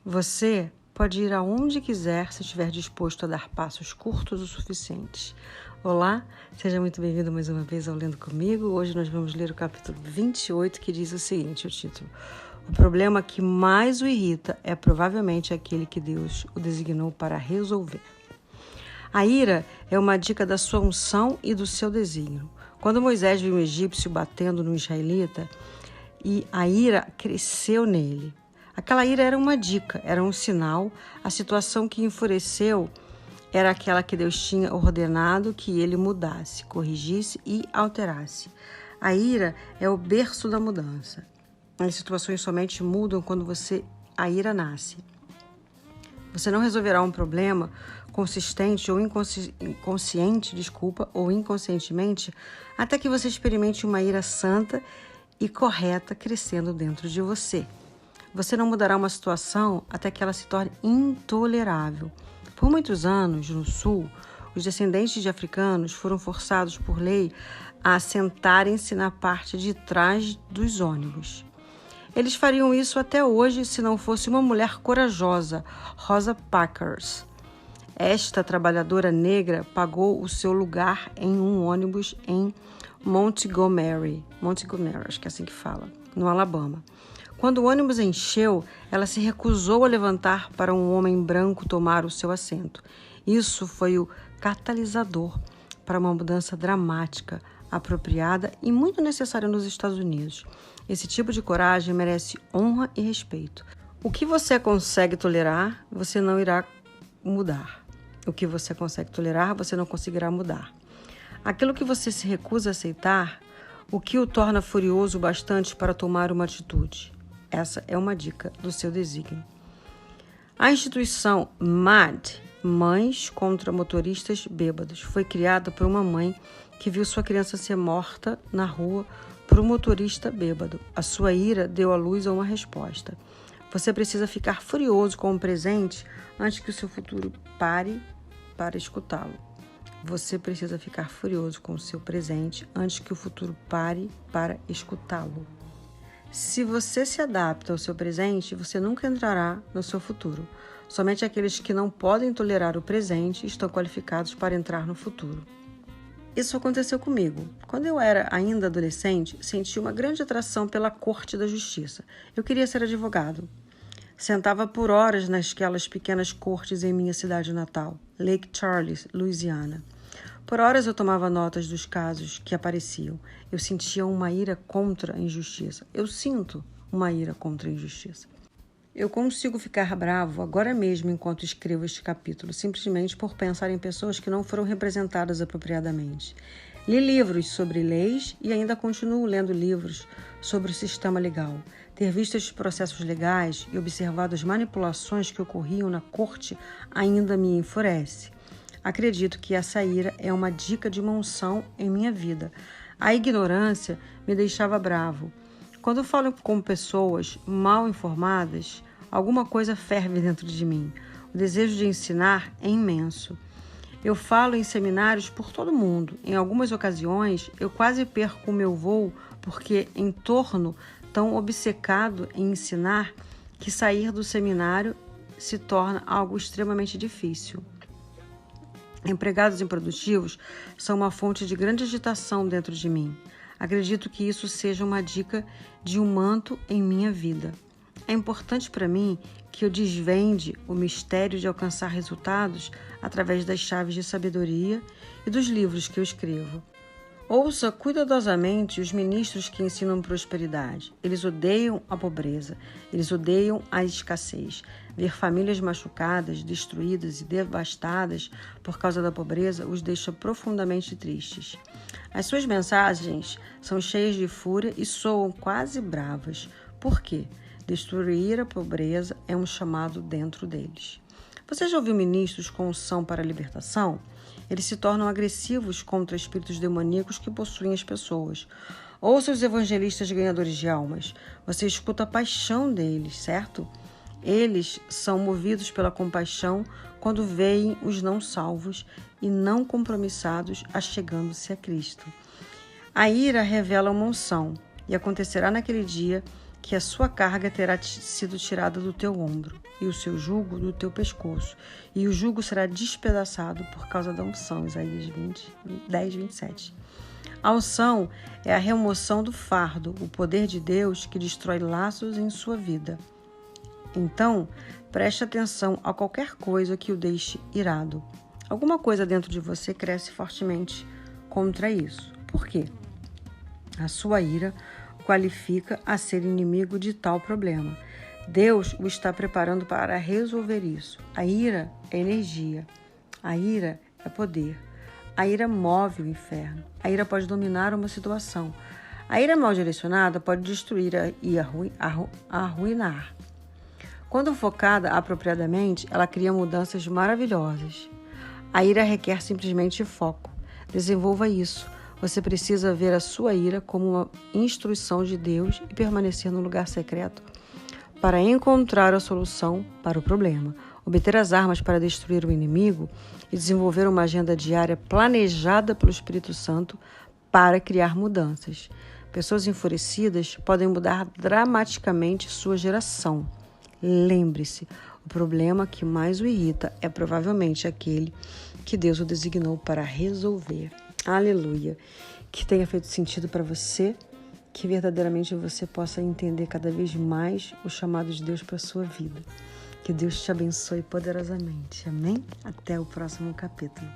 Você pode ir aonde quiser se estiver disposto a dar passos curtos o suficiente. Olá, seja muito bem-vindo mais uma vez ao Lendo Comigo. Hoje nós vamos ler o capítulo 28, que diz o seguinte, o título: O problema que mais o irrita é provavelmente aquele que Deus o designou para resolver. A ira é uma dica da sua unção e do seu desígnio. Quando Moisés viu um egípcio batendo no israelita, e a ira cresceu nele. Aquela ira era uma dica, era um sinal. A situação que enfureceu era aquela que Deus tinha ordenado que ele mudasse, corrigisse e alterasse. A ira é o berço da mudança. As situações somente mudam quando a ira nasce. Você não resolverá um problema consistente ou inconscientemente, até que você experimente uma ira santa e correta crescendo dentro de você. Você não mudará uma situação até que ela se torne intolerável. Por muitos anos, no Sul, os descendentes de africanos foram forçados por lei a sentarem-se na parte de trás dos ônibus. Eles fariam isso até hoje se não fosse uma mulher corajosa, Rosa Parks. Esta trabalhadora negra pagou o seu lugar em um ônibus em Montgomery, acho que é assim que fala, no Alabama. Quando o ônibus encheu, ela se recusou a levantar para um homem branco tomar o seu assento. Isso foi o catalisador para uma mudança dramática, apropriada e muito necessária nos Estados Unidos. Esse tipo de coragem merece honra e respeito. O que você consegue tolerar, você não irá mudar. O que você consegue tolerar, você não conseguirá mudar. Aquilo que você se recusa a aceitar, o que o torna furioso bastante para tomar uma atitude. Essa é uma dica do seu desígnio. A instituição MAD, Mães contra Motoristas Bêbados, foi criada por uma mãe que viu sua criança ser morta na rua por um motorista bêbado. A sua ira deu à luz a uma resposta. Você precisa ficar furioso com o presente antes que o seu futuro pare para escutá-lo. Você precisa ficar furioso com o seu presente antes que o futuro pare para escutá-lo. Se você se adapta ao seu presente, você nunca entrará no seu futuro. Somente aqueles que não podem tolerar o presente estão qualificados para entrar no futuro. Isso aconteceu comigo. Quando eu era ainda adolescente, senti uma grande atração pela Corte da Justiça. Eu queria ser advogado. Sentava por horas nasquelas pequenas cortes em minha cidade natal, Lake Charles, Louisiana. Por horas eu tomava notas dos casos que apareciam. Eu sentia uma ira contra a injustiça. Eu sinto uma ira contra a injustiça. Eu consigo ficar bravo agora mesmo enquanto escrevo este capítulo, simplesmente por pensar em pessoas que não foram representadas apropriadamente. Li livros sobre leis e ainda continuo lendo livros sobre o sistema legal. Ter visto estes processos legais e observado as manipulações que ocorriam na corte ainda me enfurece. Acredito que essa ira é uma dica de uma unção em minha vida. A ignorância me deixava bravo. Quando eu falo com pessoas mal informadas, alguma coisa ferve dentro de mim. O desejo de ensinar é imenso. Eu falo em seminários por todo mundo. Em algumas ocasiões, eu quase perco o meu voo porque em torno tão obcecado em ensinar que sair do seminário se torna algo extremamente difícil. Empregados improdutivos são uma fonte de grande agitação dentro de mim. Acredito que isso seja uma dica de um manto em minha vida. É importante para mim que eu desvende o mistério de alcançar resultados através das chaves de sabedoria e dos livros que eu escrevo. Ouça cuidadosamente os ministros que ensinam prosperidade. Eles odeiam a pobreza, eles odeiam a escassez. Ver famílias machucadas, destruídas e devastadas por causa da pobreza os deixa profundamente tristes. As suas mensagens são cheias de fúria e soam quase bravas. Por quê? Destruir a pobreza é um chamado dentro deles. Você já ouviu ministros com unção para a libertação? Eles se tornam agressivos contra espíritos demoníacos que possuem as pessoas. Ouça os evangelistas ganhadores de almas. Você escuta a paixão deles, certo? Eles são movidos pela compaixão quando veem os não salvos e não compromissados achegando-se a Cristo. A ira revela uma unção, e acontecerá naquele dia que a sua carga terá sido tirada do teu ombro e o seu jugo do teu pescoço, e o jugo será despedaçado por causa da unção. Isaías 10, 27. A unção é a remoção do fardo, o poder de Deus que destrói laços em sua vida. Então, preste atenção a qualquer coisa que o deixe irado. Alguma coisa dentro de você cresce fortemente contra isso. Por quê? A sua ira o qualifica a ser inimigo de tal problema. Deus o está preparando para resolver isso. A ira é energia. A ira é poder. A ira move o inferno. A ira pode dominar uma situação. A ira mal direcionada pode destruir e arruinar. Quando focada apropriadamente, ela cria mudanças maravilhosas. A ira requer simplesmente foco. Desenvolva isso. Você precisa ver a sua ira como uma instrução de Deus e permanecer no lugar secreto para encontrar a solução para o problema, obter as armas para destruir o inimigo e desenvolver uma agenda diária planejada pelo Espírito Santo para criar mudanças. Pessoas enfurecidas podem mudar dramaticamente sua geração. Lembre-se, o problema que mais o irrita é provavelmente aquele que Deus o designou para resolver. Aleluia! Que tenha feito sentido para você, que verdadeiramente você possa entender cada vez mais o chamado de Deus para a sua vida. Que Deus te abençoe poderosamente. Amém? Até o próximo capítulo.